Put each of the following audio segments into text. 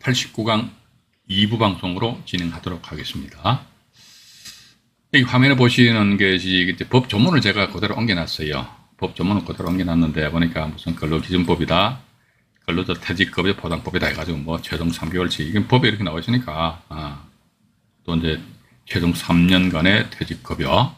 89강 2부 방송으로 진행하도록 하겠습니다. 이 화면에 보시는 것이 법 조문을 제가 그대로 옮겨놨어요. 법 조문을 그대로 옮겨놨는데 보니까 무슨 근로기준법이다, 근로자 퇴직급여 보장법이다 해가지고 뭐 최종 3개월치 이게 법에 이렇게 나와 있으니까 또 이제 최종 3년간의 퇴직급여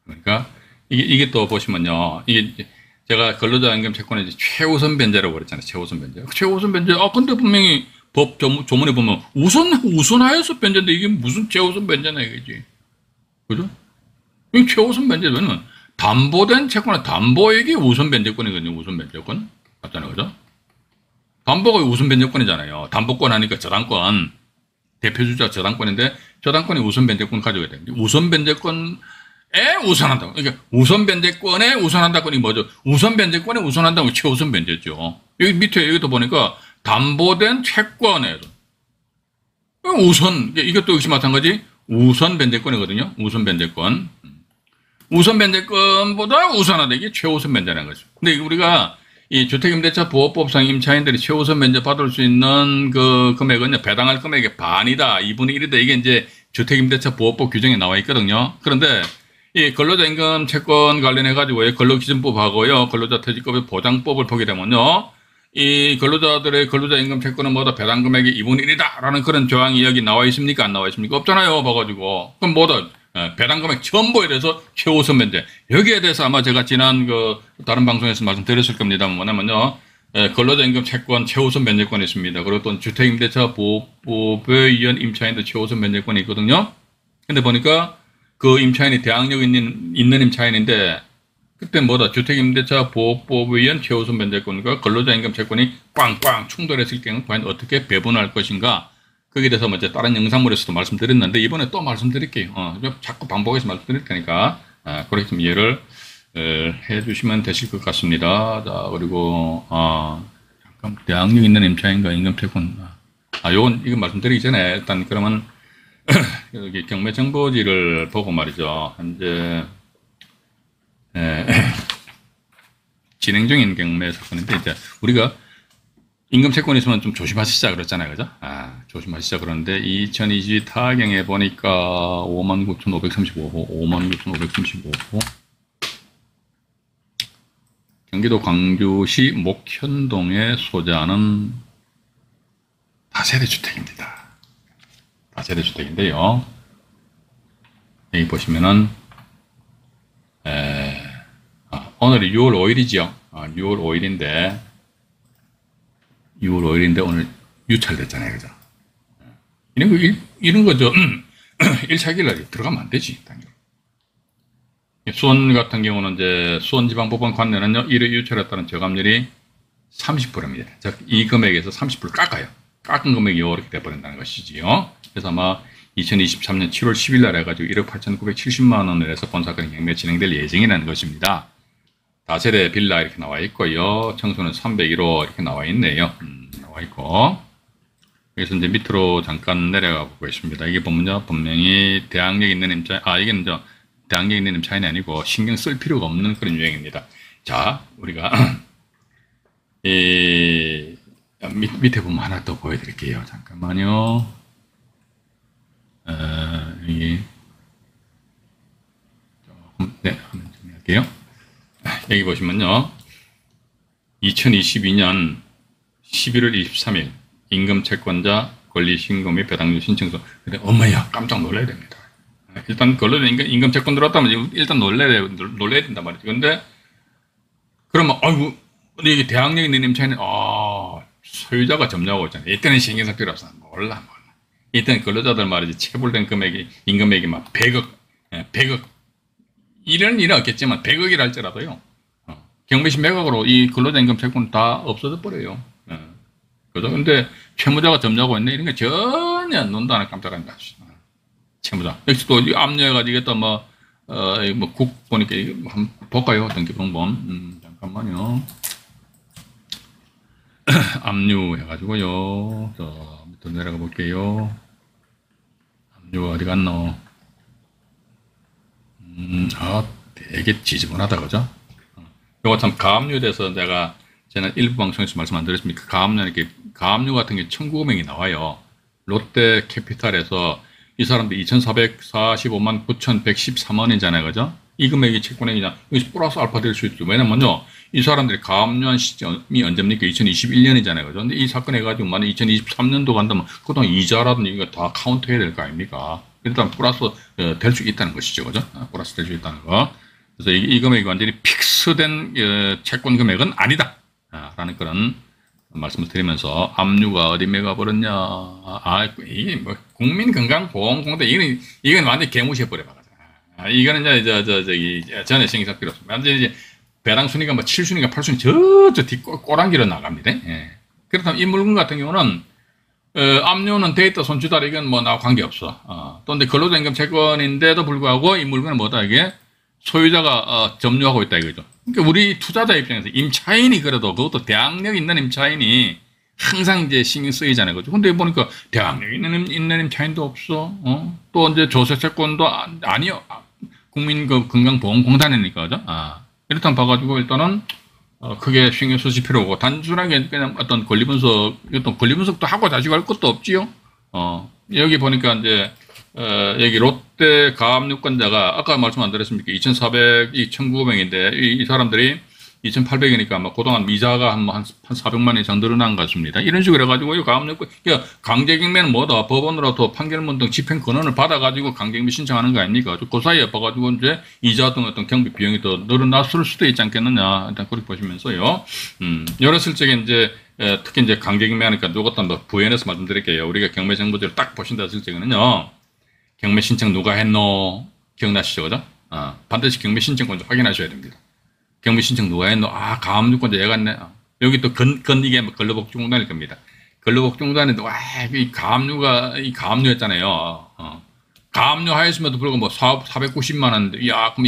그러니까 이게 또 보시면요, 이게 제가 근로자임금 채권의 최우선 변제라고 그랬잖아요. 최우선 변제. 최우선 변제. 근데 분명히 법 조문에 보면 우선하여서 변제인데 이게 무슨 최우선 변제나 이거지. 그죠? 이 최우선 변제, 왜냐면 담보된 채권의 담보액이 우선 변제권이거든요. 우선 변제권. 맞잖아요. 그죠? 담보가 우선 변제권이잖아요. 담보권 하니까 저당권. 대표주자 저당권인데 저당권이 우선 변제권 가져야 됩니다. 우선 변제권 우선한다고. 그러니까 우선 변제권에 우선한다고. 이 뭐죠? 우선 변제권에 우선한다고 최우선 변제죠. 여기 밑에 여기도 보니까 담보된 채권에서 우선, 이것도 역시 마찬가지 우선 변제권이거든요. 우선 변제권. 우선 변제권보다 우선하다. 이게 최우선 변제라는 거죠. 근데 우리가 이 주택임대차 보호법상 임차인들이 최우선 변제 받을 수 있는 그 금액은 배당할 금액의 반이다. 2분의 1이다. 이게 이제 주택임대차 보호법 규정에 나와 있거든요. 그런데 이 근로자 임금 채권 관련해 가지고 근로기준법하고요, 근로자 퇴직급여 보장법을 보게 되면요, 이 근로자들의 근로자 임금 채권은 뭐다 배당 금액이 2분의 1이다라는 그런 조항이 여기 나와 있습니까? 안 나와 있습니까? 없잖아요. 봐가지고. 그럼 뭐다 배당 금액 전부에 대해서 최우선 변제. 여기에 대해서 아마 제가 지난 다른 방송에서 말씀드렸을 겁니다. 뭐냐면요, 근로자 임금 채권 최우선 변제권이 있습니다. 그리고 또 주택임대차 보호법에 의한 임차인도 최우선 변제권이 있거든요. 근데 보니까 그 임차인이 대항력 있는 임차인인데, 그때 뭐다 주택임대차 보호법에 의한 최우선 변제권과 근로자임금 채권이 꽝꽝 충돌했을 경우 과연 어떻게 배분할 것인가, 거기에 대해서 먼저 다른 영상물에서도 말씀드렸는데 이번에 또 말씀드릴게요. 자꾸 반복해서 말씀드릴 테니까 그렇게 좀 이해를 해주시면 되실 것 같습니다. 자, 그리고 잠깐 대항력 있는 임차인과 임금 채권, 이건 말씀드리기 전에 일단 그러면 여기 경매 정보지를 보고 말이죠. 현재 진행 중인 경매 사건인데, 이제 우리가 임금 채권이 있으면 좀 조심하시자 그랬잖아요. 그죠? 조심하시자 그러는데 2022 타경에 보니까 59,535호, 59,535호. 경기도 광주시 목현동에 소재하는 다세대 주택입니다. 다세대 주택인데요. 여기 보시면은 오늘이 6월 5일이죠. 6월 5일인데 오늘 유찰됐잖아요. 그죠? 이런 거죠. 1차 기일날 들어가면 안 되지. 당연히. 수원 같은 경우는 이제 수원지방법원 관내는요, 1회 유찰했다는 저감률이 30%입니다. 즉, 이 금액에서 30% 깎아요. 깎은 금액이 이렇게 돼버린다는 것이지요. 그래서 아마 2023년 7월 10일 날 해가지고 1억 8,970만 원을 해서 본사건 경매 진행될 예정이라는 것입니다. 다세대 빌라 이렇게 나와 있고요. 청소는 301호 이렇게 나와 있네요. 나와 있고. 그래서 이제 밑으로 잠깐 내려가 보고 있습니다. 이게 보면요, 분명히 대항력 있는 임차인, 이게 이제 대항력 있는 임차인이 아니고 신경 쓸 필요가 없는 그런 유형입니다. 자, 우리가 밑에 보면 하나 더 보여드릴게요. 잠깐만요. 여기 조금, 한번 정리할게요. 여기 보시면요, 2022년 11월 23일 임금채권자 권리신고 및 배당률 신청서. 근데 어머야, 깜짝 놀라야 됩니다. 일단 근로자 임금채권 들어왔다면 일단 놀라야 된단 말이죠. 근데 그러면 아이고, 근데 이게 대항력 있는 임차인은 소유자가 점유하고 있잖아요. 이때는 신경 쓸 필요 없어. 몰라. 이때는 근로자들 말이지, 체불된 금액이 임금액이 막 100억 이런 일은 없겠지만 100억이라 할지라도요, 경매시 매각으로 이 근로자 임금 채권 다 없어져 버려요. 그죠? 근데 채무자가 점유하고 있네, 이런 게 전혀 눈도 안 깜짝합니다. 채무자. 역시 또 압류해가지고 이게 또 국 보니까 이거 한번 볼까요? 등기부등본. 잠깐만요. 압류해가지고요. 밑으로 내려가 볼게요. 압류가 어디 갔노? 되게 지저분하다, 그죠? 요거 참 가압류돼서 저는 일부 방송에서 말씀 안 드렸습니까? 가압류 이렇게 가압류 같은 게 1,900명이 나와요. 롯데 캐피탈에서 이 사람들 2,445만 9,113원이잖아요. 그죠? 이 금액이 채권액이냐. 이것이 플러스 알파 될 수 있죠. 왜냐면요. 이 사람들이 가압류한 시점이 언제입니까? 2021년이잖아요. 그죠? 근데 이 사건 해가지고 만약 2023년도 간다면 그동안 이자라든지 이거 다 카운트 해야 될 거 아닙니까? 일단 플러스 될 수 있다는 것이죠. 그죠? 플러스 될 수 있다는 거. 그래서 이 금액이 완전히 픽스된 채권 금액은 아니다. 라는 그런 말씀을 드리면서 압류가 어디 매가 버렸냐. 이게 뭐 국민건강보험공단 이건 완전히 개무시해버려. 이거는 저기 전에 신경 쓸 필요 없습니다. 완전히 이제 배당 순위가 뭐 7순위가 8순위 저 뒷 꼬랑기로 나갑니다. 예. 그렇다면 이 물건 같은 경우는 압류는 데이터 손주다 이건 뭐 나와 관계없어. 또 근데 근로자임금 채권인데도 불구하고 이 물건은 뭐다 이게 소유자가 점유하고 있다 이거죠. 그러니까 우리 투자자 입장에서 임차인이 그래도 그것도 대항력 있는 임차인이 항상 이제 신경 쓰이잖아요. 그죠? 근데 보니까 대항력 있는 임차인도 없어. 또 이제 조세채권도 아니요. 국민 건강보험공단이니까, 그죠? 이렇다면 봐가지고 일단은 크게 신경 쓰실 필요 없고 단순하게 그냥 어떤 권리분석도 하고 다시고 할 것도 없지요. 여기 보니까 이제 여기 롯데 가압류권자가 아까 말씀 안 드렸습니까? 2,400이 1,900인데 이 사람들이 2,800이니까 아마 그동안 이자가 한 400만 이상 늘어난 것 같습니다. 이런 식으로 해가지고 이 가압류권 그러니까 강제경매는 뭐다 법원으로부터 판결문 등 집행 권한을 받아가지고 강제경매 신청하는 거 아닙니까? 그 사이에 봐가지고 이제 이자 등 어떤 경비 비용이 더 늘어났을 수도 있지 않겠느냐 일단 그렇게 보시면서요. 열었을 적에 이제 특히 이제 강제경매 하니까 누가 뭐 부연해서 말씀드릴게요. 우리가 경매정보제를 딱 보신다 했을 적에는요. 경매 신청 누가 했노? 기억나시죠? 그죠? 반드시 경매 신청권 확인하셔야 됩니다. 경매 신청 누가 했노? 가압류권자 얘가 했네. 여기 또 이게 근로복지공단일 겁니다. 근로복지공단인데, 이 가압류였잖아요. 가압류 하였음에도 불구하고 뭐 490만 원인데, 그럼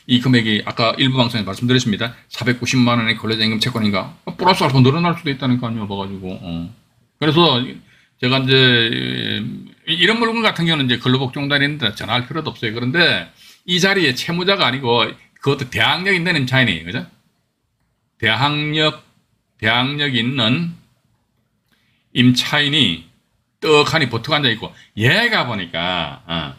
이 금액이 아까 일부 방송에 말씀드렸습니다. 490만 원의 근로자임금 채권인가? 플러스 알파 늘어날 수도 있다는 거 아니에요, 봐가지고. 그래서 제가 이제, 이런 물건 같은 경우는 이제 근로복지공단인데 전화할 필요도 없어요. 그런데 이 자리에 채무자가 아니고 그것도 대항력 있는 임차인이에요. 그죠? 대항력 있는 임차인이 떡하니 버티고 앉아있고, 얘가 보니까,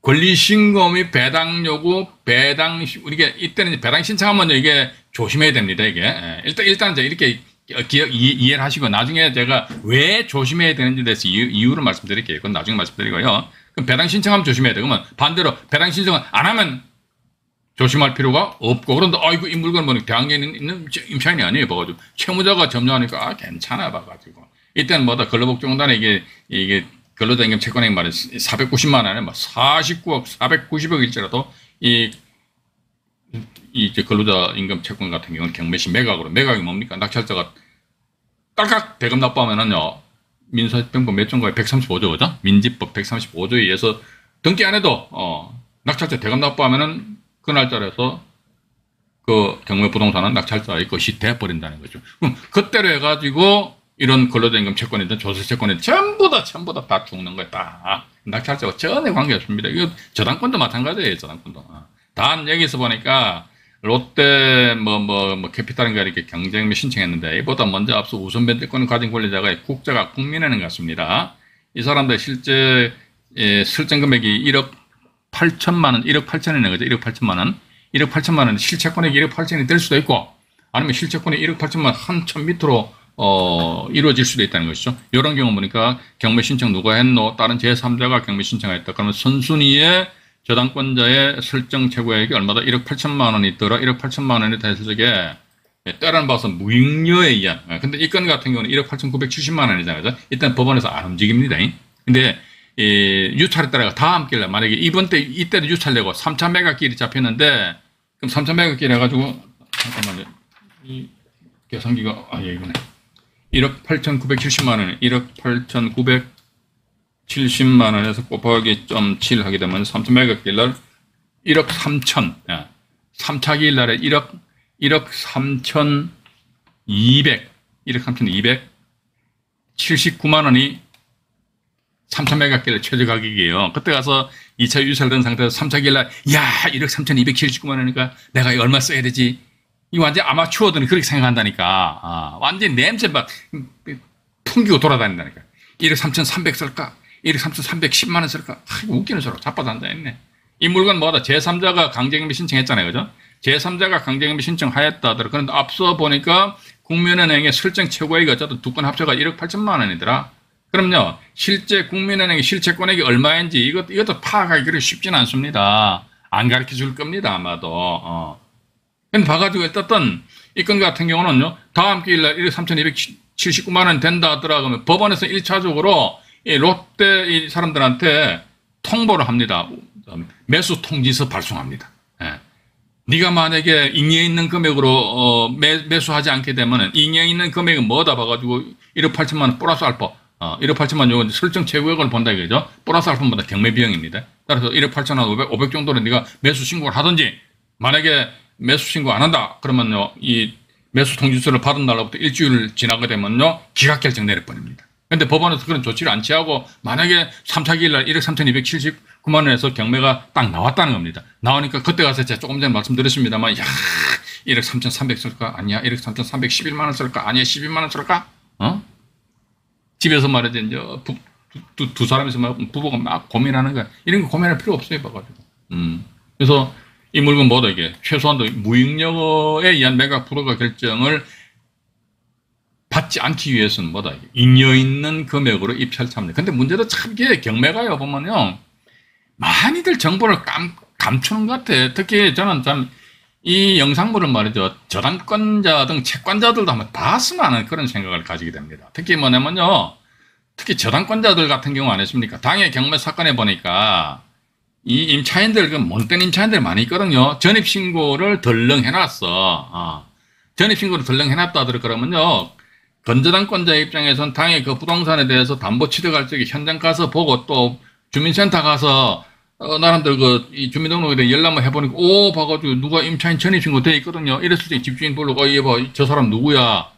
권리신고 및 배당 요구, 우리가 이때는 이제 배당 신청하면 이게 조심해야 됩니다. 이게. 일단 이제 이렇게 이해를 하시고, 나중에 제가 왜 조심해야 되는지에 대해서 이유를 말씀드릴게요. 그건 나중에 말씀드리고요. 그럼 배당 신청하면 조심해야 돼. 그러면 반대로 배당 신청을 안 하면 조심할 필요가 없고, 그런데 이 물건 보니까 대항력 있는 임차인이 아니에요. 봐가지고 채무자가 점유하니까 괜찮아 봐가지고 이때는 뭐다 근로복지공단에 이게 근로자임금 채권액 말은 490만 원에 뭐 49억 490억일지라도 이제 근로자임금 채권 같은 경우는 경매시 매각이 뭡니까? 낙찰자가 딸깍 대금 납부하면은요 민사병법 몇 조인가요? 135조 그죠? 민지법 135조에 의해서 등기 안 해도 낙찰자 대금 납부하면은 그 날짜에서 그 경매 부동산은 낙찰자의 것이 돼버린다는 거죠. 그럼 그때로 해가지고 이런 근로자임금 채권이든 조세채권이든 전부 다 죽는 거야. 다 낙찰자와 전혀 관계없습니다. 이거 저당권도 마찬가지예요. 저당권도. 단 여기서 보니까 롯데 캐피탈인가 이렇게 경쟁매 신청했는데 이보다 먼저 앞서 우선 변제권을 가진 권리자가 국자가 국민은행 같습니다. 이 사람들 실제 설정 금액이 1억 8천만 원, 1억 8천이네, 그죠? 1억 8천만 원. 1억 8천만 원, 실채권액이 1억 8천이 될 수도 있고, 아니면 실채권이 1억 8천만 원 한참 밑으로, 이루어질 수도 있다는 것이죠. 이런 경우 보니까 경매 신청 누가 했노? 다른 제3자가 경매 신청했다. 그러면 선순위의 저당권자의 설정 최고액이 얼마다? 1억 8천만 원이 있더라. 1억 8천만 원이 됐을 적에, 때라는 봐서 무익료에 의한. 근데 이 건 같은 경우는 1억 8,970만 원이잖아요. 그죠? 일단 법원에서 안 움직입니다. 근데, 유찰에 따라 다 함께래. 만약에 이때도 유찰되고 3차 매각길이 잡혔는데, 그럼 3차 매각길 해가지고, 잠깐만요. 이 계산기가, 이거네. 1억 8,970만 원, 1억 8,970만 원에서 곱하기 0.7 하게 되면 3차 매각길 날 1억 3천, 3차 길 날에 1억 3,200, 1억 3,279만 원이 3차 매각길 최저 가격이에요. 그때 가서 2차 유찰된 상태에서 3차 길날, 1억 3,279만 원이니까 내가 이거 얼마 써야 되지? 이 완전 아마추어들은 그렇게 생각한다니까. 완전 냄새 막, 풍기고 돌아다닌다니까. 1억 3,300 쓸까? 1억 3,310만 원 쓸까? 웃기는 소리로 자빠져 앉아있네. 이 물건 뭐다? 제3자가 강제경비 신청했잖아요. 그죠? 제3자가 강제경비 신청하였다 하더라. 그런데 앞서 보니까 국민은행의 설정 최고액이 어쨌든 두 건 합쳐가 1억 8천만 원이더라. 그럼요, 실제 국민은행의 실채권액이 얼마인지 이것도 파악하기 그리 쉽지는 않습니다. 안 가르쳐 줄 겁니다, 아마도. 근데 봐가지고 어쨌든 이 건 같은 경우는요, 다음 기일날 1억 3,279만 원 된다 하더라. 그러면 법원에서 1차적으로 이 롯데 이 사람들한테 통보를 합니다. 매수 통지서 발송합니다. 예. 네가 만약에 잉여 있는 금액으로 매수하지 않게 되면은 잉여 있는 금액은 뭐다 봐가지고 1억 8천만 원 플러스 알파 1억 8천만 원 설정 최고액을 본다 이거죠. 플러스 알파보다 경매 비용입니다. 따라서 1억 8천 원 500 정도는 네가 매수 신고를 하든지 만약에 매수 신고 안 한다 그러면요 이 매수 통지서를 받은 날로부터 일주일 지나게 되면요 기각 결정 내릴 뻔입니다. 근데 법원에서 그런 조치를 안 취하고 만약에 3차 기일 날 1억 3,279만 원에서 경매가 딱 나왔다는 겁니다. 나오니까 그때 가서 제가 조금 전에 말씀드렸습니다만 야 1억 3,300 쓸까? 아니야. 1억 3,311만 원 쓸까? 아니야. 12만 원 쓸까? 집에서 말이지 이제 두 사람이서 막 부부가 막 고민하는 거야. 이런 거 고민할 필요 없어요. 봐가지고. 그래서 이 물건 뭐다 이게 최소한도 무익녀에 의한 매각 불허가 결정을 받지 않기 위해서는 뭐다 이게 잉여 있는 금액으로 입찰차입니다. 근데 문제도 참 이게 경매가요 보면요 많이들 정보를 감추는 것 같아. 특히 저는 참 이 영상물을 말이죠 저당권자 등 채권자들도 한번 봤으면 하는 그런 생각을 가지게 됩니다. 특히 뭐냐면요 특히 저당권자들 같은 경우 아니십니까? 당해 경매 사건에 보니까 이 임차인들 그 못된 임차인들 많이 있거든요. 전입신고를 덜렁 해놨어. 전입신고를 덜렁 해놨다 하더라 그러면요 건저당권자 입장에선 당해 그 부동산에 대해서 담보 취득할 적에 현장 가서 보고 또 주민센터 가서 나름대로 이 주민등록에 대해 연락만 해보니까 봐가지고 누가 임차인 전입신고 돼 있거든요. 이랬을 때 집주인 불러고 얘 봐 저 사람 누구야?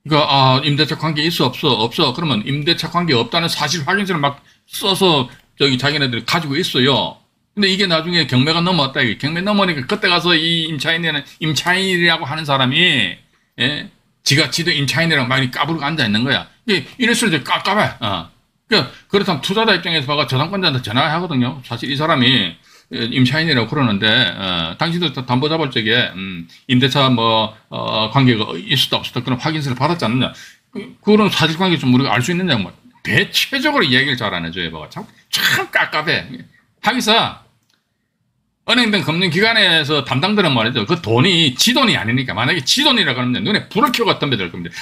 그러니까 임대차 관계 있어 없어 그러면 임대차 관계 없다는 사실 확인서를 막 써서 자기네들이 가지고 있어요. 근데 이게 나중에 경매가 넘어왔다 이게 경매 넘어오니까 그때 가서 이 임차인이라고 하는 사람이 지도 임차인이라고 막 까부르고 앉아 있는 거야. 이랬을 때 깝깝해. 그렇다면 투자자 입장에서 봐가 저당권자한테 전화하거든요. 사실 이 사람이 임차인이라고 그러는데, 당신도 담보 잡을 적에, 임대차 관계가 있었다 없었다 그런 확인서를 받았지 않느냐. 그런 사실관계 좀 우리가 알 수 있느냐. 대체적으로 얘기를 잘 안 해줘요. 봐가 참 깝깝해. 하기사, 은행 등 금융기관에서 담당들은 말이죠. 그 돈이 지 돈이 아니니까. 만약에 지 돈이라 그러면 눈에 불을 켜고 덤벼들 겁니다.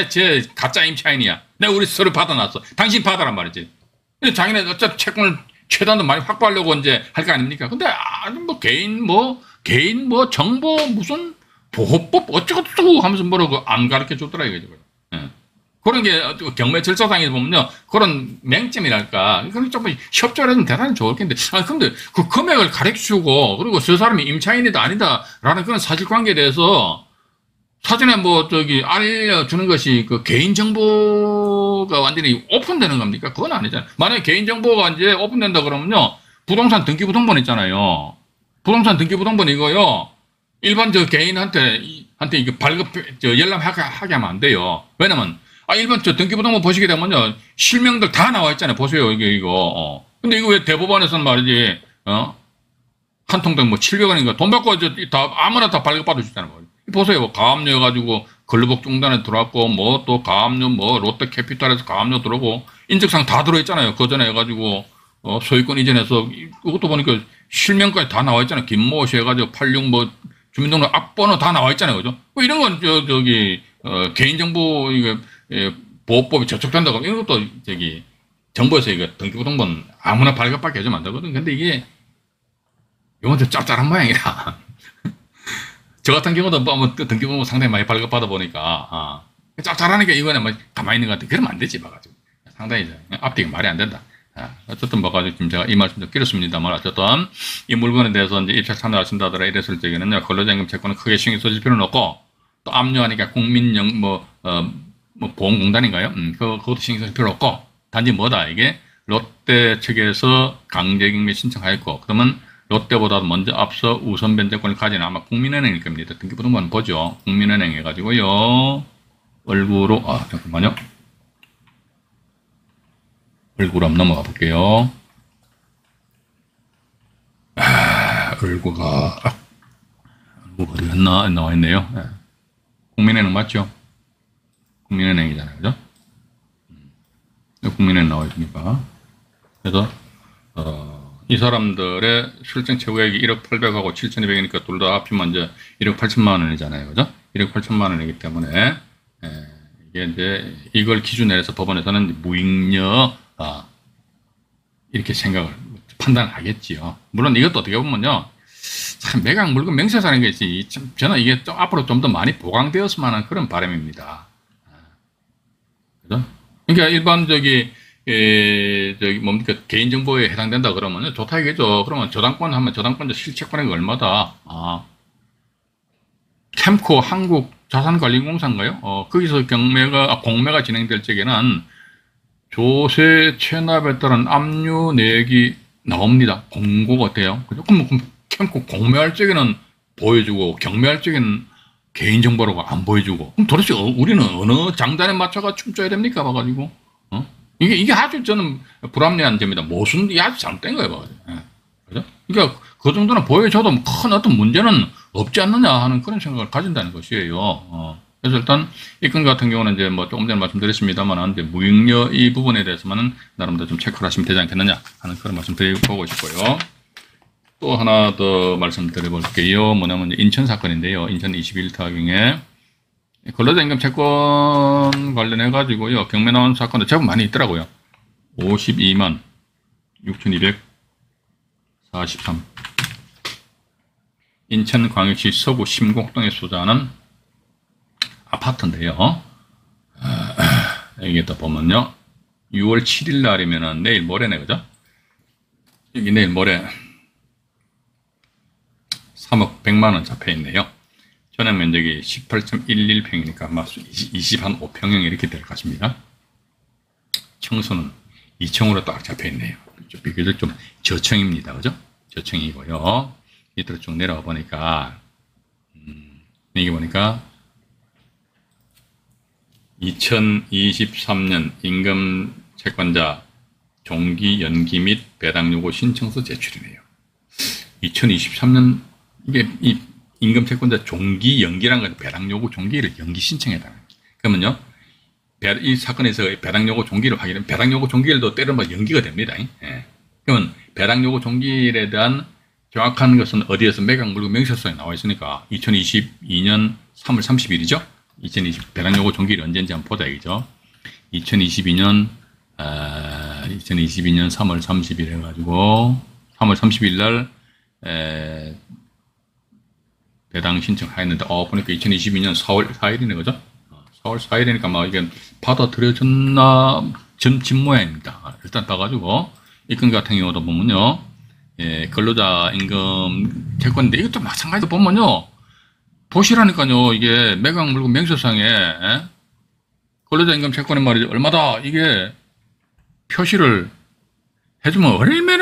쟤 가짜 임차인이야. 내가 우리 서류 받아놨어. 당신 받아란 말이지. 근데 자기네 어차피 채권을 최단도 많이 확보하려고 이제 할 거 아닙니까? 근데 개인 정보 무슨 보호법 어쩌고저쩌고 하면서 뭐라고 안 가르쳐 줬더라 이거죠. 그런 게 경매 절차상에서 보면요. 그런 맹점이랄까. 그런 좀 협조를 해주면 대단히 좋을 텐데. 근데 그 금액을 가르쳐주고, 그리고 저 사람이 임차인이다 아니다라는 그런 사실관계에 대해서 사전에 알려주는 것이 그 개인정보가 완전히 오픈되는 겁니까? 그건 아니잖아요. 만약에 개인정보가 이제 오픈된다 그러면요. 부동산 등기부등본 있잖아요. 부동산 등기부등본 이거요. 일반 개인한테 이거 연락하게 하면 안 돼요. 왜냐면, 일반 등기부등본 보시게 되면요. 실명들 다 나와 있잖아요. 보세요. 이거. 근데 이거 왜 대법원에서는 말이지, 한 통당 700원인가 돈 받고 아무나 다 발급받을 수 있잖아요. 보세요. 가압류 해가지고 근로복 중단에 들어왔고, 또 가압류, 롯데캐피탈에서 가압류 들어오고, 인적사항 다 들어있잖아요. 그 전에 해가지고, 소유권 이전해서, 이것도 보니까 실명까지 다 나와 있잖아요. 김모 씨 해가지고 86 주민등록 앞번호 다 나와 있잖아요. 그죠? 이런 건 개인정보, 보호법이 저촉된다고 하면 이것도 정부에서 이거 등기부등본 아무나 발급받게 해주면 안 되거든. 근데 이게, 이건 좀 짭짤한 모양이라. 저 같은 경우도 등기부등본 상당히 많이 발급받아 보니까, 짭짤하니까 이거는 가만히 있는 것 같아. 그러면 안 되지, 봐가지고. 상당히 앞뒤가 말이 안 된다. 어쨌든 봐가지고 지금 제가 이 말씀 좀 길었습니다만, 어쨌든 이 물건에 대해서 이제 입찰 참여하신다더라 이랬을 적에는요, 근로자임금 채권은 크게 신경 써질 필요는 없고, 또 압류하니까 보험공단인가요? 그것도 신경 쓸 필요 없고, 단지 뭐다, 이게 롯데 측에서 강제경매 신청하였고, 그러면 롯데보다 먼저 앞서 우선 변제권을 가진 아마 국민은행일 겁니다. 등기부등본 보죠. 국민은행 해가지고요. 얼굴로, 잠깐만요. 얼굴 한번 넘어가 볼게요. 얼굴가 어디 갔나? 나와 있네요. 네. 국민은행 맞죠? 국민은행이잖아요. 그죠? 국민은행 나와 있으니까. 그래서, 이 사람들의 실질 최고액이 1억 800하고 7,200이니까 둘 다 합치면 이제 1억 8천만 원이잖아요. 그죠? 1억 8천만 원이기 때문에, 이게 이제 이걸 기준으로 해서 법원에서는 무익녀, 이렇게 생각을, 판단을 하겠지요. 물론 이것도 어떻게 보면요. 참, 매각 물건 명세서라는 게 있지. 저는 이게 좀 앞으로 좀 더 많이 보강되었으면 하는 그런 바람입니다. 그죠? 그러니까 일반 뭡니까, 개인정보에 해당된다 그러면 좋다 이거죠. 그러면 저당권 하면 저당권 실체권액이 얼마다? 캠코 한국자산관리공사인가요? 거기서 공매가 진행될 적에는 조세 체납에 따른 압류 내역이 나옵니다. 공고가 돼요. 그죠? 그럼 캠코 공매할 적에는 보여주고 경매할 적에는 개인정보라고 안 보여주고, 그럼 도대체 우리는 어느 장단에 맞춰가 춤춰야 됩니까? 봐가지고, 이게 아주 저는 불합리한 점이다. 모순이 아주 잘못된 거예요. 봐가지고. 그죠? 그러니까 그 정도는 보여줘도 큰 어떤 문제는 없지 않느냐 하는 그런 생각을 가진다는 것이에요. 그래서 일단 이 건 같은 경우는 이제 뭐 조금 전에 말씀드렸습니다만, 이제 무익녀 이 부분에 대해서만은 나름대로 좀 체크를 하시면 되지 않겠느냐 하는 그런 말씀 드리고 싶고요. 또 하나 더 말씀드려볼게요. 뭐냐면 인천 사건인데요. 인천 21타경에 근로자 임금 채권 관련해가지고요. 경매 나온 사건도 제법 많이 있더라고요. 52만 6,243. 인천광역시 서구 심곡동에 소재하는 아파트인데요. 여기 또 보면요. 6월 7일 날이면은 내일 모레네, 그죠? 여기 내일 모레 3억 100만원 잡혀 있네요. 전용 면적이 18.11평이니까 아마 25평형 이렇게 될 것입니다. 청소는 2층으로 딱 잡혀 있네요. 비교적 좀 저층입니다. 그죠? 저층이고요. 밑으로 쭉 내려와 보니까, 여기 보니까 2023년 임금 채권자 종기 연기 및 배당 요구 신청서 제출이네요. 2023년 이게 이 임금 채권자 종기 연기라는 건 배당 요구 종기를 연기 신청해달라는 거예요. 그러면요, 이 사건에서 배당 요구 종기를 확인하면 배당 요구 종기일도 때로는 연기가 됩니다. 그러면 배당 요구 종기일에 대한 정확한 것은 어디에서 매각 물건 명세서에 나와 있으니까 2022년 3월 30일이죠. 2020 배당 요구 종기일이 언제인지 한번 보자 이거죠. 2022년 3월 30일 해가지고 3월 30일 날 배당 신청하였는데, 보니까 2022년 4월 4일이네, 그죠? 4월 4일이니까 막 이게 받아들여졌나, 진 모양입니다. 일단 봐가지고, 이 건 같은 경우도 보면요, 근로자 임금 채권인데, 이것도 마찬가지로 보면요, 보시라니까요, 이게 매각 물건 명세상에, 근로자 임금 채권의 말이죠. 얼마다, 이게 표시를 해주면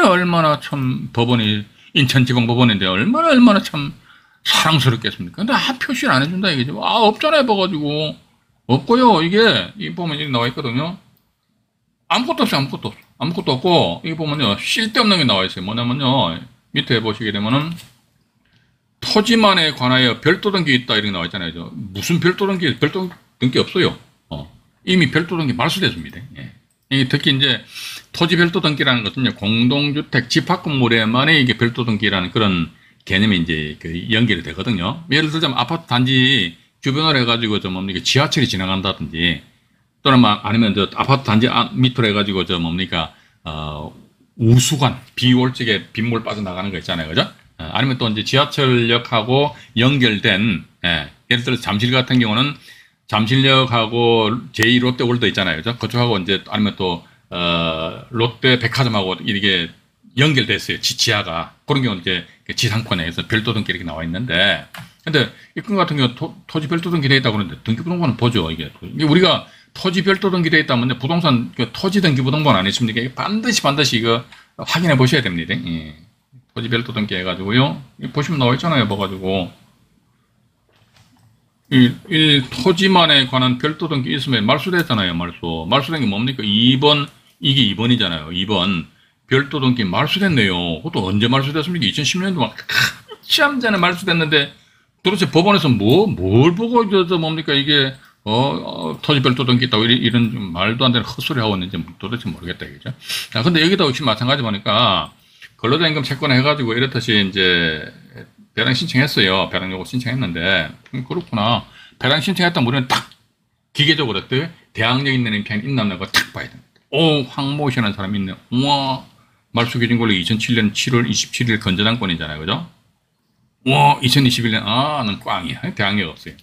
얼마나 참 법원이, 인천지방법원인데 얼마나 참 사랑스럽겠습니까? 근데 표시를 안 해준다 이게죠. 없잖아요, 봐가지고. 없고요. 이게 보면 이렇게 나와 있거든요. 아무것도 없고, 이게 보면요, 쓸데없는 게 나와 있어요. 뭐냐면요, 밑에 보시게 되면은 토지만에 관하여 별도 등기 있다 이렇게 나와 있잖아요. 무슨 별도 등기 없어요. 이미 별도 등기 말소됐습니다. 특히 이제 토지 별도 등기라는 것은요, 공동주택 집합 건물에만의 이게 별도 등기라는 그런 개념이 이제 연결이 되거든요. 예를 들자면 아파트 단지 주변으로 해가지고 지하철이 지나간다든지, 또는 아니면 아파트 단지 밑으로 해가지고 우수관, 비올적에 빗물 빠져나가는 거 있잖아요. 그죠? 아니면 또 이제 지하철역하고 연결된, 예를 들어서 잠실 같은 경우는 잠실역하고 제2 롯데월드 있잖아요. 그죠? 그쪽하고 이제 아니면 또, 롯데 백화점하고 이게 연결됐어요. 지하가. 그런 경우는 이제 지상권에서 별도 등기 이렇게 나와 있는데, 근데 이 건 같은 경우 토지 별도 등기 되어 있다고 그러는데 등기부등본은 보죠. 이게 우리가 토지 별도 등기 되어 있다면 부동산 토지 등기부등본 안 했습니까? 이게 반드시 이거 확인해 보셔야 됩니다. 토지 별도 등기 해가지고요. 보시면 나와 있잖아요. 봐가지고 이 토지만에 관한 별도 등기 있으면 말소됐잖아요. 말소된 게 뭡니까? 2번 이게 2번이잖아요. 2번. 별도 등기 말소됐네요. 그것도 언제 말소됐습니까? 2010년도 막 한참 전에 말소됐는데 도대체 법원에서 뭘 보고 뭡니까 이게 토지 별도 등기 있다고 이런 좀 말도 안 되는 헛소리 하고 있는지 도대체 모르겠다 이거죠. 자, 근데 여기도 역시 마찬가지 보니까 근로자 임금 채권 해가지고 이렇듯이 이제 배당 신청했어요. 배당 요구 신청했는데 그렇구나. 배당 신청했던 우리는 딱 기계적으로 어때? 대항력 있는 임차인 있나 없나 딱 봐야 됩니다. 오, 황모시라는 사람이 있네요. 우와, 말소기준 권리 2007년 7월 27일 건전한권이잖아요. 그죠? 우와, 2021년, 는 꽝이야. 대항력 없어요.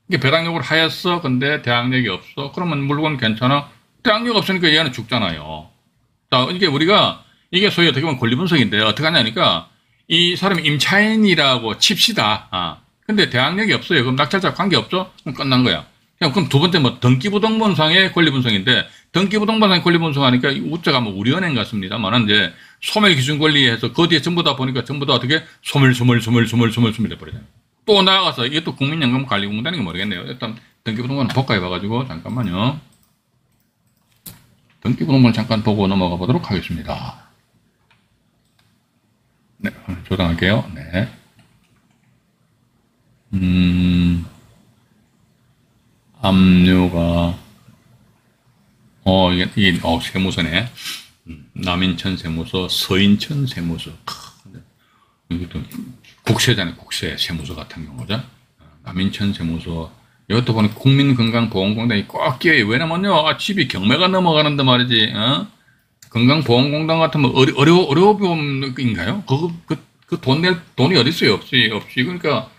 이게 배당력을 하였어. 근데 대항력이 없어. 그러면 물건 괜찮아? 대항력 없으니까 얘는 죽잖아요. 자, 이게 우리가, 이게 소위 어떻게 보면 권리분석인데, 어떻게 하냐니까, 이 사람이 임차인이라고 칩시다. 근데 대항력이 없어요. 그럼 낙찰자 관계없죠? 그럼 끝난 거야. 그럼 두 번째 뭐 등기부등본상의 권리분석인데 등기부등본상의 권리분석하니까 우자가 뭐 우리은행 같습니다만 이제 소멸기준권리에서 그 뒤에 전부 다 보니까 전부 다 어떻게 소멸 해버리잖아요. 또 나아가서 이게 또 국민연금관리공단인가 모르겠네요. 일단 등기부등본 복가해 봐가지고 잠깐만요. 등기부등본 잠깐 보고 넘어가 보도록 하겠습니다. 네, 조정할게요. 네. 압류가 이게 세무서네. 남인천 세무서, 서인천 세무서. 이것도 국세잖아요. 국세 세무서 같은 경우죠. 남인천 세무서. 이것도 보니 국민건강보험공단이 꼭 끼어요. 왜냐면요, 집이 경매가 넘어가는데 말이지. 건강보험공단 같으면 어려움인가요? 그 돈이 어디 있어요? 없지. 그러니까.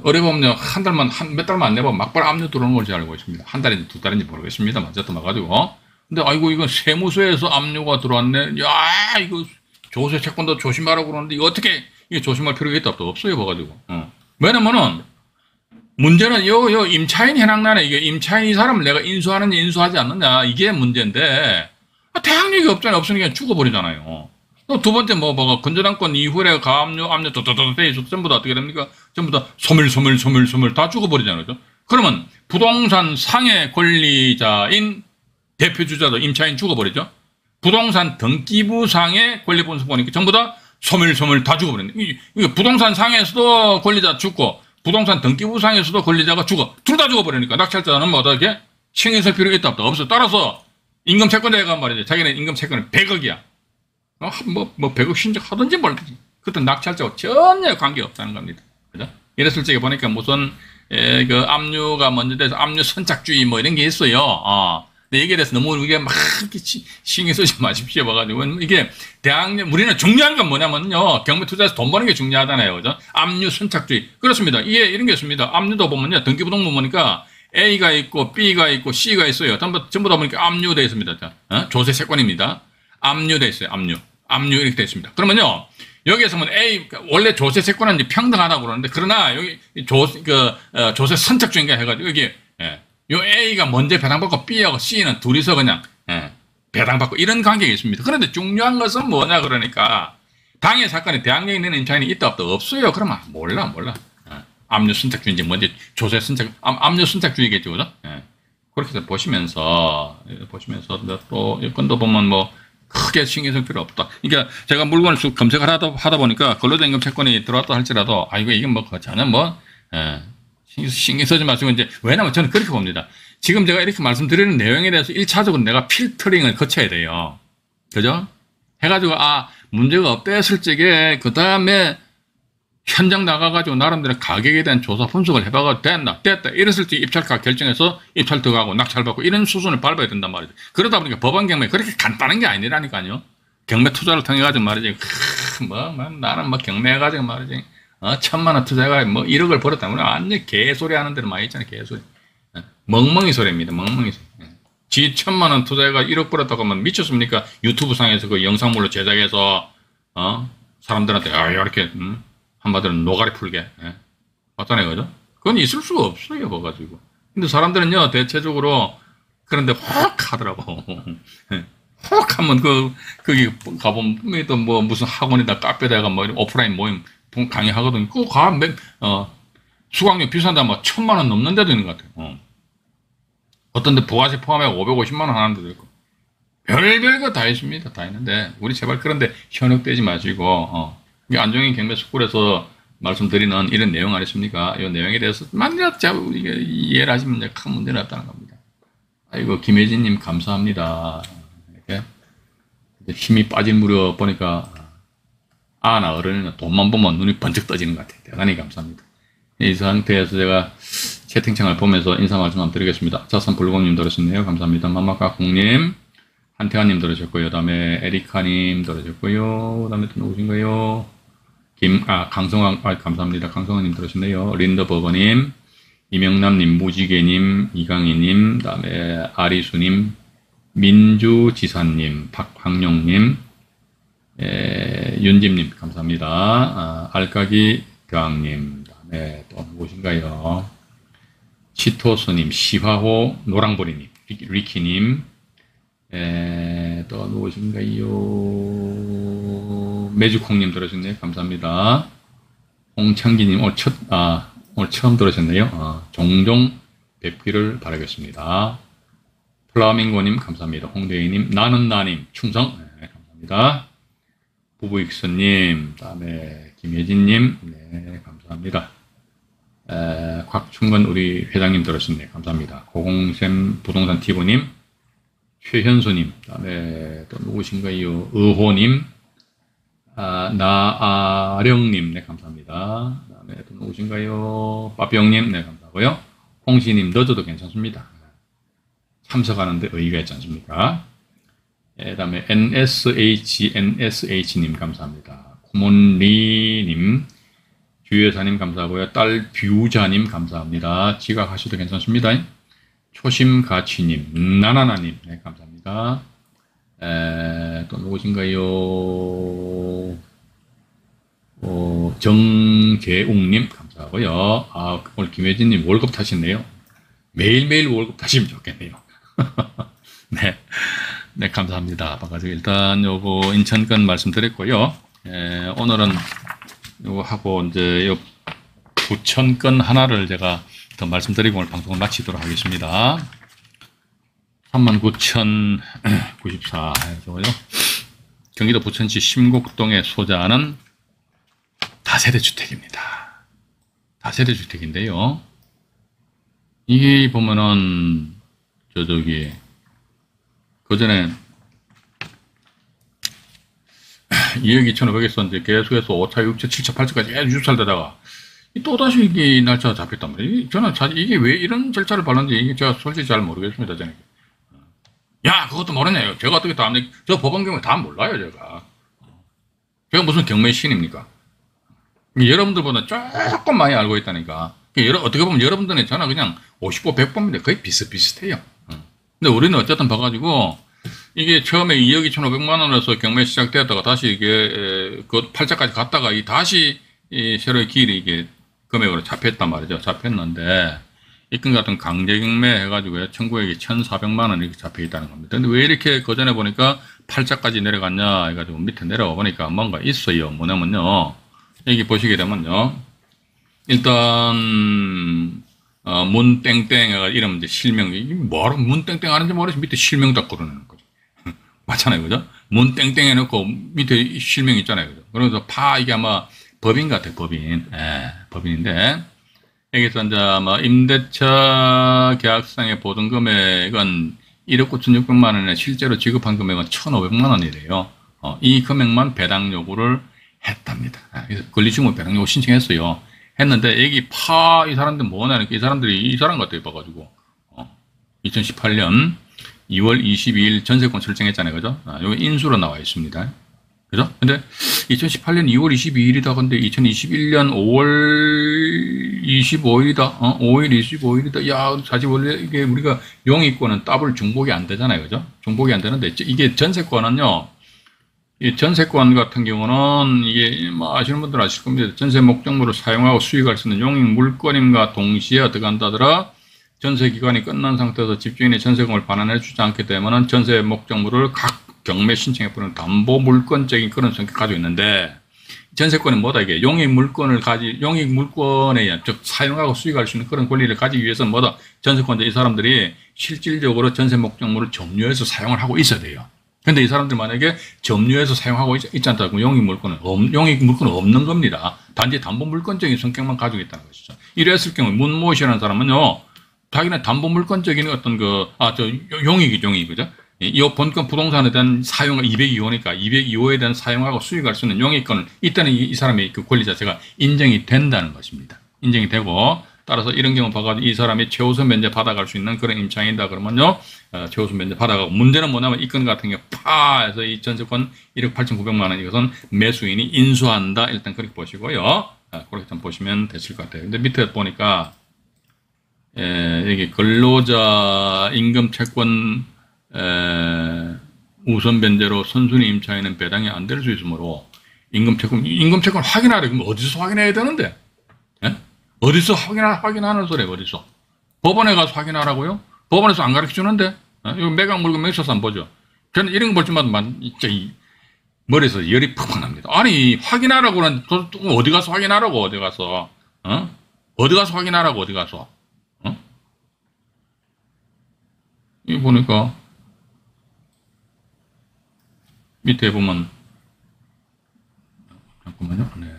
어려보면 한 달만, 몇 달만 안 내보면 막바로 압류 들어오는 걸지 알고 있습니다. 한 달인지 두 달인지 모르겠습니다. 어쨌든 와가지고. 근데 아이고, 이거 세무서에서 압류가 들어왔네. 야, 이거 조세 채권도 조심하라고 그러는데, 이거 어떻게, 이게 조심할 필요가 있다? 없어요, 봐가지고. 왜냐면은, 문제는 요 임차인 현황란에 이게 임차인 이 사람을 내가 인수하느냐, 인수하지 않느냐, 이게 문제인데, 대항력이 없으니까 죽어버리잖아요. 또 두 번째 뭐가 건전한권 이후에 가압류, 압류, 돼 있어도 전부 다 어떻게 됩니까? 전부 다 소멸 다 죽어버리잖아요. 그러면 부동산 상해 권리자인 대표주자도 임차인 죽어버리죠. 부동산 등기부 상해 권리 분석 보니까 전부 다 소멸 다 죽어버리네. 이게 부동산 상에서도 권리자 죽고 부동산 등기부 상에서도 권리자가 죽어. 둘 다 죽어버리니까 낙찰자는 뭐 어떻게 신경 쓸 필요가 있다 없다 없어. 따라서 임금 채권자가 말이죠. 자기는 임금 채권은 100억이야. 100억 신적 하든지 말든지. 그것도 낙찰자와 전혀 관계없다는 겁니다. 그죠? 이랬을 적에 보니까 무슨, 그 압류가 먼저 돼서 압류 선착주의 뭐 이런 게 있어요. 근데 여기에 대해서 너무 이게 막 신경 쓰지 마십시오. 봐가지고. 이게 대학력, 우리는 중요한 건 뭐냐면요. 경매 투자에서 돈 버는 게 중요하잖아요. 그죠? 압류 선착주의. 그렇습니다. 이게 이런 게 있습니다. 압류도 보면요. 등기부등본 보니까 A가 있고 B가 있고 C가 있어요. 전부 다 보니까 압류되어 있습니다. 조세 채권입니다. 압류되어 있어요. 압류 이렇게 되어 있습니다. 그러면요, 여기에서 뭐 원래 조세 채권은 이제 평등하다고 그러는데, 그러나 여기 조세 선착주의인가 해가지고, 여기, 요 A가 먼저 배당받고 B하고 C는 둘이서 그냥, 배당받고 이런 관계가 있습니다. 그런데 중요한 것은 뭐냐, 그러니까, 당해 사건에 대항력 있는 임차인이 있다 없다 없어요. 그러면 몰라. 압류 선착주의인지 뭔지 조세 압류 선착주의겠죠, 그죠? 그렇게 해서 보시면서 또 여건도 보면 뭐, 크게 신경 쓸 필요 없다. 그러니까 제가 물건을 쭉 검색을 하다 보니까 근로자임금 채권이 들어왔다 할지라도 이게 뭐 전혀 신경 쓰지 마시고 이제 왜냐면 저는 그렇게 봅니다. 지금 제가 이렇게 말씀드리는 내용에 대해서 1차적으로 내가 필터링을 거쳐야 돼요. 그죠? 해가지고 문제가 없다 했을 적에 그 다음에 현장 나가가지고 나름대로 가격에 대한 조사 분석을 해봐가 됐다. 이랬을 때 입찰가 결정해서 입찰 들어가고 낙찰받고 이런 수순을 밟아야 된단 말이죠. 그러다 보니까 법원 경매 그렇게 간단한 게 아니라니까요. 경매 투자를 통해가지고 말이지. 나는 경매해가지고 말이지. 1,000만 원 투자가 1억을 벌었다. 우리 완전 개소리 하는 데는 많이 있잖아요. 개소리. 멍멍이 소리입니다. 멍멍이 소리. 지 1,000만 원 투자가 1억 벌었다고 하면 미쳤습니까? 유튜브 상에서 그 영상물로 제작해서 사람들한테 이렇게 한마디로 노가리 풀게. 맞잖아요. 그죠? 그건 있을 수가 없어요. 봐가지고. 근데 사람들은요, 대체적으로, 그런데 혹 하더라고. 혹 하면 거기 가보면 또 무슨 학원이다, 카페다가 오프라인 모임 강의하거든요. 그거 수강료 비싼데 1,000만 원 넘는 데도 있는 것 같아요. 어떤 데 부가세 포함해 550만 원 하는 데도 있고. 별별 거 다 있습니다. 다 있는데 우리 제발 그런데 현혹되지 마시고 이게 안종인 경매 스쿨에서 말씀드리는 이런 내용 아니십니까? 이 내용에 대해서 만약 우리가 이해를 하시면 큰 문제는 없다는 겁니다. 아이고 김혜진님 감사합니다. 이렇게 힘이 빠진 무렵 보니까 아나 어른이나 돈만 보면 눈이 번쩍 떠지는 것 같아요. 대단히 감사합니다. 이 상태에서 제가 채팅창을 보면서 인사 말씀 한번 드리겠습니다. 자선불공님 들으셨네요. 감사합니다. 맘마까콩님, 한태환님 들으셨고요. 그 다음에 에리카님 들으셨고요. 그 다음에 또 누구신가요? 강성환, 감사합니다. 강성환님 들으셨네요. 린더버거님, 이명남님, 무지개님, 이강희님, 그 다음에 아리수님, 민주지사님, 박황용님, 윤집님, 감사합니다. 알까기 교황님, 그 다음에 또 누구신가요? 치토스님, 시화호, 노랑보리님, 리키님, 또 누구신가요? 매주콩님 들으셨네요. 감사합니다. 홍창기님, 오늘 처음 들으셨네요. 종종 뵙기를 바라겠습니다. 플라밍고님, 감사합니다. 홍대희님, 나는나님, 충성, 네, 감사합니다. 부부익선님, 다음에 김혜진님, 네, 감사합니다. 곽충건 우리 회장님 들으셨네요. 감사합니다. 고공샘 부동산 티브님, 최현수님, 다음에 또 누구신가요? 의호님, 나아령님, 네, 감사합니다. 다음에 또 누구신가요? 빠병님, 네, 감사하고요. 홍시님, 늦어도 괜찮습니다. 참석하는데 의의가 있지 않습니까? 그 다음에 NSH님, 감사합니다. 구몬리님, 주여사님, 감사하고요. 딸 뷰자님, 감사합니다. 지각하셔도 괜찮습니다. 초심가치님, 나나나님, 네, 감사합니다. 또 누구신가요? 정재웅님, 감사하고요. 오늘 김혜진님 월급 타시네요. 매일매일 월급 타시면 좋겠네요. 네. 네, 감사합니다. 반갑습니다. 일단 요거 인천건 말씀드렸고요. 오늘은 요거 하고 이제 요 부천건 하나를 제가 더 말씀드리고 오늘 방송을 마치도록 하겠습니다. 39,094 해서요. 경기도 부천시 심곡동에 소재하는 다세대 주택입니다. 다세대 주택인데요. 이게 보면은 저기 그 전에 2억 2,500에서 이제 계속해서 5차, 6차, 7차, 8차까지 계속 살다가 또다시 이게 날짜가 잡혔단 말이에요. 저는 사실 이게 왜 이런 절차를 밟는지 이게 제가 솔직히 잘 모르겠습니다. 저는. 야, 그것도 모르네요. 제가 어떻게 다 압니까? 저 법원 경우 다 몰라요, 제가. 제가 무슨 경매신입니까? 여러분들보다 조금 많이 알고 있다니까. 어떻게 보면 여러분들은 저는 그냥 50보, 100보인데 거의 비슷비슷해요. 근데 우리는 어쨌든 봐가지고, 이게 처음에 2억 2,500만 원에서 경매 시작되었다가 다시 이게, 그 8차까지 갔다가 다시 새로의 길이 이게 금액으로 잡혔단 말이죠. 잡혔는데, 이 건 같은 강제 경매 해가지고 청구액이 1,400만 원 이렇게 잡혀 있다는 겁니다. 근데 왜 이렇게 그 전에 보니까 8차까지 내려갔냐 해가지고 밑에 내려와 보니까 뭔가 있어요. 뭐냐면요. 여기 보시게 되면요. 일단, 문땡땡 해가 이러면 이제 실명, 이게 뭐하러 문땡땡 하는지 모르겠어. 밑에 실명 딱 걸어놓는 거죠. 맞잖아요. 그죠? 문땡땡 해놓고 밑에 실명 있잖아요. 그죠? 그래서 이게 아마 법인 같아요. 법인. 법인인데, 여기서 이제 아마 임대차 계약상의 보증금액은 1억 9,600만 원에 실제로 지급한 금액은 1,500만 원이래요. 이 금액만 배당 요구를 했답니다. 그래서 권리주문 배당 요구 신청했어요. 했는데 여기 이 사람들 뭐냐니까 이 사람들이 이 사람 같아요. 봐가지고 2018년 2월 22일 전세권 설정했잖아요. 그죠? 여기 인수로 나와 있습니다. 그죠? 근데 2018년 2월 22일이다. 근데 2021년 5월 25일이다. 5일 25일이다. 야, 사실 원래 이게 우리가 용익권은 더블 중복이 안 되잖아요. 그죠? 중복이 안 되는데 이게 전세권은요. 이 전세권 같은 경우는 이게 뭐 아시는 분들 아실 겁니다. 전세 목적물을 사용하고 수익할 수 있는 용익 물건임과 동시에 어떻게 한다더라? 전세 기간이 끝난 상태에서 집주인이 전세금을 반환해 주지 않게 되면은 전세 목적물을 각 경매 신청해 보는 담보 물건적인 그런 성격 가지고 있는데 전세권은 뭐다 이게 용익 물건에 즉 사용하고 수익할 수 있는 그런 권리를 가지기 위해서는 뭐다 전세권자 이 사람들이 실질적으로 전세 목적물을 점유해서 사용을 하고 있어야 돼요. 근데 이 사람들 만약에 점유해서 사용하고 있지 않다고 용익 물건은 없는 겁니다. 단지 담보 물건적인 성격만 가지고 있다는 것이죠. 이랬을 경우 문모 씨라는 사람은요, 자기는 담보 물건적인 어떤 용익이 그죠? 이 본권 부동산에 대한 사용 202호니까 202호에 대한 사용하고 수익할 수 있는 용익권을 이때는 이 사람의 그 권리 자체가 인정이 된다는 것입니다. 인정이 되고 따라서 이런 경우 봐가지고 이 사람이 최우선 면제 받아갈 수 있는 그런 임차인이다 그러면요, 최우선 면제 받아가고 문제는 뭐냐면 이 건 같은 경우 해서 이 전세권 1억 8,900만 원 이것은 매수인이 인수한다 일단 그렇게 보시고요. 그렇게 좀 보시면 되실 것 같아요. 근데 밑에 보니까 여기 근로자 임금 채권 우선 변제로 선순위 임차인은 배당이 안 될 수 있으므로 임금 채권 확인하래. 그럼 어디서 확인해야 되는데? 예? 어디서 확인하는 소리예요? 어디서? 법원에 가서 확인하라고요? 법원에서 안 가르쳐 주는데? 이거 매각 물건 매수서 한번 보죠. 저는 이런 거 볼 때마다 진짜 머리에서 열이 팍팍 납니다. 아니 확인하라고는 어디 가서 확인하라고 어디 가서 어디 가서 확인하라고 어디 가서 이거 보니까 밑에 보면 잠깐만요. 네.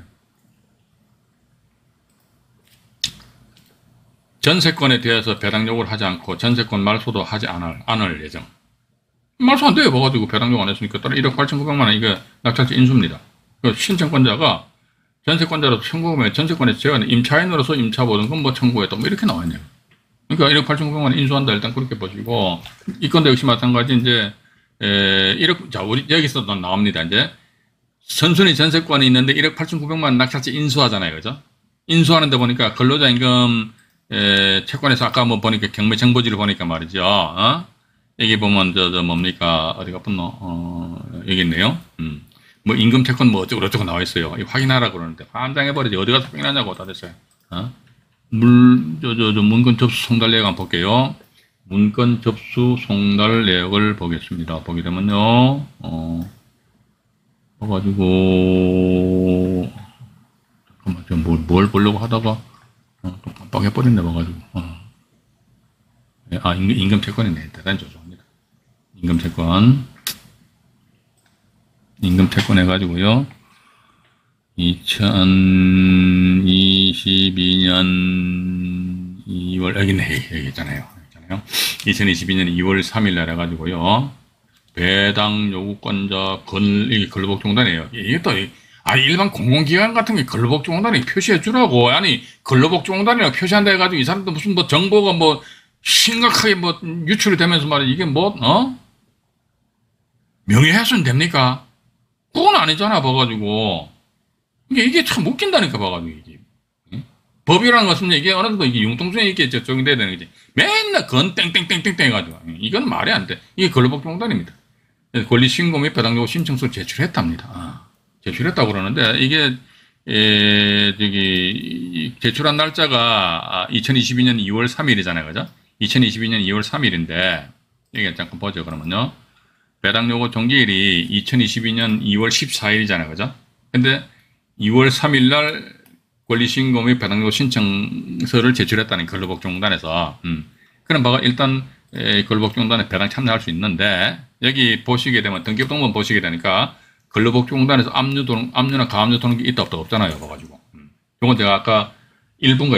전세권에 대해서 배당 요구를 하지 않고 전세권 말소도 하지 않을 예정. 말소 안 돼요. 뭐가지고 배당 요구 안 했으니까 따라 1억 8,900만 원 이게 낙찰자 인수입니다. 그 신청권자가 전세권자로서 청구하면 전세권에 제가 임차인으로서 임차 보던 건 뭐 청구했다 뭐 이렇게 나와 있네요. 그러니까 1억 8,900만 원 인수한다 일단 그렇게 보시고 이 건도 역시 마찬가지 이제 1억 자 우리 여기서도 나옵니다. 이제 선순위 전세권이 있는데 1억 8,900만 원 낙찰자 인수하잖아요, 그죠? 인수하는데 보니까 근로자 임금 채권에서 아까 뭐 보니까 경매 정보지를 보니까 말이죠. 여기 보면 뭡니까 어디가 붙노? 여기 있네요. 뭐 임금 채권 뭐 어쩌고 저쩌고 나와 있어요. 이거 확인하라 그러는데 환장해 버리지 어디 가서 확인하냐고 다 됐어요. 문건 접수 송달 내역 한번 볼게요. 문건 접수 송달 내역을 보겠습니다. 보게 되면요, 봐가지고 잠깐만 좀 뭘 보려고 하다가 또 깜빡해버렸네 봐가지고 임금 채권이네. 대단히 죄송합니다. 임금 채권 해가지고요 2022년 2월 여기 있잖아요. 2022년 2월 3일 날 해가지고요 배당 요구권자 이게 근로복지공단이에요. 이게 또 일반 공공기관 같은 게 근로복지공단이 표시해 주라고. 아니 근로복지공단이라고 표시한다 해가지고 이 사람들 무슨 뭐 정보가 뭐 심각하게 뭐 유출이 되면서 말이야 이게 뭐 명예훼손 됩니까? 그건 아니잖아 봐가지고 이게 참 웃긴다니까 봐가지고 이게 법이라는 것은 이게 어느 정도 이게 융통성이 있게 적용돼야 되는 거지. 맨날 건 땡땡땡땡땡 해가지고 이건 말이 안 돼. 이게 근로복지공단입니다. 권리신고 및 배당요구 신청서를 제출했답니다. 제출했다고 그러는데 이게 제출한 날짜가 2022년 2월 3일이잖아요, 그죠? 2022년 2월 3일인데 여기 잠깐 보죠. 그러면요 배당요구 종기일이 2022년 2월 14일이잖아요, 그죠? 근데 2월 3일 날 권리신고 및 배당요구 신청서를 제출했다는 근로복지공단에서 그런 바가 일단 근로복지공단에 배당 참여할 수 있는데 여기 보시게 되면 등기부등본 보시게 되니까 근로복지공단에서 압류나 가압류 도는 게 있다 없다 없잖아요. 봐가지고 이건 제가 아까 일부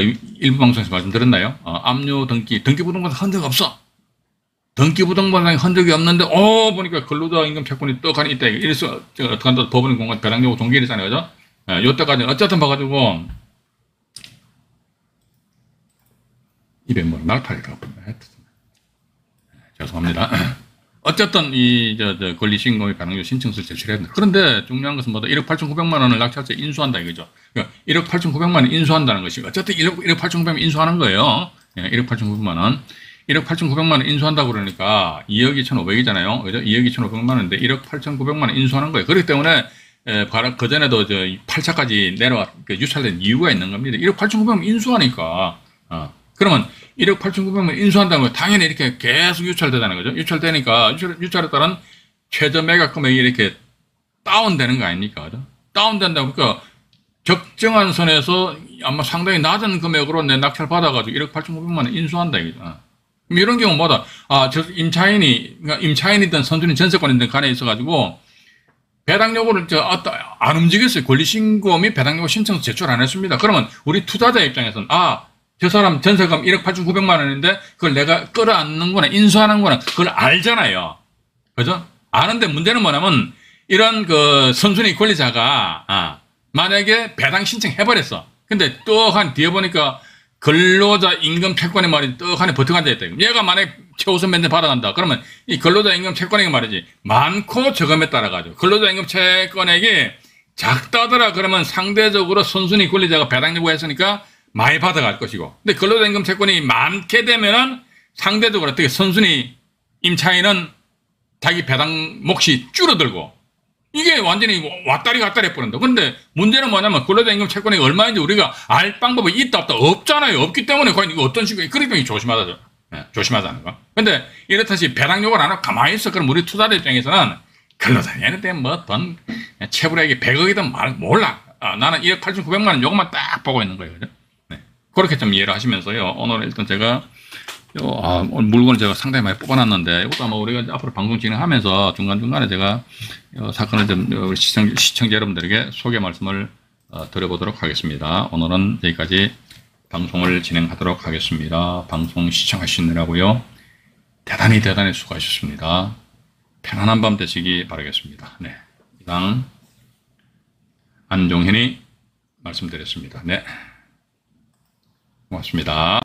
방송에서 말씀드렸나요? 압류 등기부등본에 헌 적 없어. 등기부등본상에 헌 적이 없는데 보니까 근로자 임금 채권이 떡하니 있다. 이래서 제가 어떻게 한다 법원의 공간 배당요구 종기일이잖아요, 그죠? 요때까지 어쨌든 봐가지고 입에 뭐 날파리가 죄송합니다. 어쨌든 권리신고 및 배당요구 신청서를 제출했는데 그런데 중요한 것은 뭐다 1억 8,900만 원을 낙찰자 인수한다 이거죠. 그러니까 1억 8,900만 원 인수한다는 것이 어쨌든 1억 8,900만 원 인수하는 거예요. 1억 8,900만 원. 1억 8,900만 원 인수한다고 그러니까 2억 2,500이잖아요. 그죠? 2억 2,500만 원인데 1억 8,900만 원 인수하는 거예요. 그렇기 때문에 그전에도 8차까지 유찰된 이유가 있는 겁니다. 1억 8,900만 원 인수하니까. 그러면 1억 8,900만 원 인수한다면 당연히 이렇게 계속 유찰되다는 거죠. 유찰되니까 유찰에 따른 최저 매각 금액이 이렇게 다운되는 거 아닙니까? 그죠? 다운된다. 그러니까 적정한 선에서 아마 상당히 낮은 금액으로 내 낙찰 받아가지고 1억 8,900만 원 인수한다. 이거죠. 이런 경우마다, 저 그러니까 임차인이든 선순위 전세권이든 간에 있어가지고, 배당 요구를 안 움직였어요. 권리신고 및 배당 요구 신청 제출 안 했습니다. 그러면 우리 투자자 입장에서는, 저 사람 전세금 1억 8,900만 원인데, 그걸 내가 끌어안는 거나 인수하는 거나, 그걸 알잖아요. 그죠? 아는데 문제는 뭐냐면, 이런 선순위 권리자가, 만약에 배당 신청해버렸어. 근데 떡한 뒤에 보니까 근로자 임금 채권의 말이 떡하니 버티고 앉아있다. 얘가 만약에 최우선 밴드 받아간다. 그러면 이 근로자 임금 채권액이 말이지 많고 적음에 따라가지고 근로자 임금 채권액이 작다더라 그러면 상대적으로 선순위 권리자가 배당 요구했으니까 많이 받아갈 것이고, 근데 근로자 임금 채권이 많게 되면은 상대적으로 어떻게 선순위 임차인은 자기 배당 몫이 줄어들고, 이게 완전히 왔다리 갔다리 해버린다. 근데 문제는 뭐냐면 근로자 임금 채권액이 얼마인지 우리가 알 방법이 있다 없다 없잖아요. 없기 때문에 과연 이거 어떤 식으로, 그러니까 조심하자. 조심하자는 거. 근데 이렇듯이 배당 요구를 안 하고 가만히 있어. 그럼 우리 투자자 입장에서는 근로자 얘네들 뭐 돈 체불액이 100억이든 몰라. 나는 1억 8,900만 원 요것만 딱 보고 있는 거예요. 그죠? 네. 그렇게 좀 이해를 하시면서요. 오늘 일단 제가 오늘 물건을 제가 상당히 많이 뽑아놨는데, 이것도 아마 우리가 앞으로 방송 진행하면서 중간중간에 제가 사건을 좀 우리 시청자 여러분들에게 소개 말씀을 드려보도록 하겠습니다. 오늘은 여기까지 방송을 진행하도록 하겠습니다. 방송 시청하시느라고요. 대단히 수고하셨습니다. 편안한 밤 되시기 바라겠습니다. 네. 이상 안종현이 말씀드렸습니다. 네. 고맙습니다.